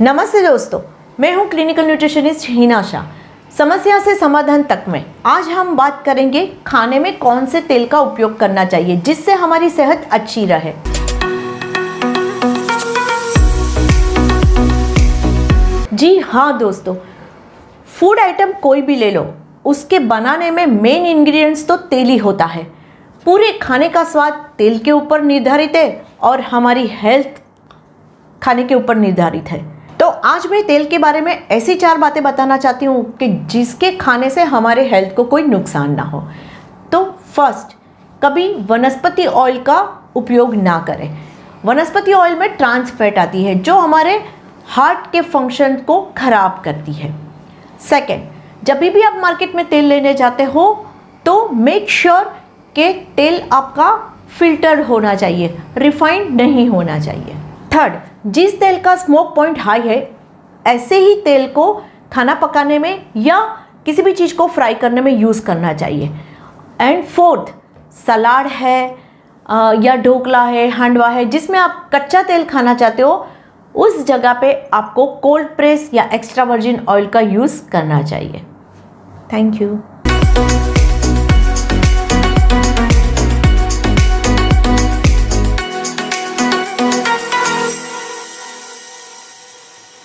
नमस्ते दोस्तों, मैं हूं क्लिनिकल न्यूट्रिशनिस्ट हिना शाह। समस्या से समाधान तक में आज हम बात करेंगे खाने में कौन से तेल का उपयोग करना चाहिए जिससे हमारी सेहत अच्छी रहे। जी हाँ दोस्तों, फूड आइटम कोई भी ले लो, उसके बनाने में मेन इंग्रेडिएंट्स तो तेल ही होता है। पूरे खाने का स्वाद तेल के ऊपर निर्धारित है और हमारी हेल्थ खाने के ऊपर निर्धारित है। तो आज मैं तेल के बारे में ऐसी 4 बातें बताना चाहती हूँ कि जिसके खाने से हमारे हेल्थ को कोई नुकसान ना हो। तो फर्स्ट, कभी वनस्पति ऑयल का उपयोग ना करें। वनस्पति ऑयल में ट्रांस फैट आती है जो हमारे हार्ट के फंक्शन को खराब करती है। सेकेंड, जब भी आप मार्केट में तेल लेने जाते हो तो मेक श्योर कि तेल आपका फिल्टर्ड होना चाहिए, रिफाइंड नहीं होना चाहिए। थर्ड, जिस तेल का स्मोक पॉइंट हाई है ऐसे ही तेल को खाना पकाने में या किसी भी चीज़ को फ्राई करने में यूज़ करना चाहिए। एंड फोर्थ, सलाद है या ढोकला है, हांडवा है, जिसमें आप कच्चा तेल खाना चाहते हो उस जगह पे आपको कोल्ड प्रेस या एक्स्ट्रा वर्जिन ऑयल का यूज़ करना चाहिए। Thank you.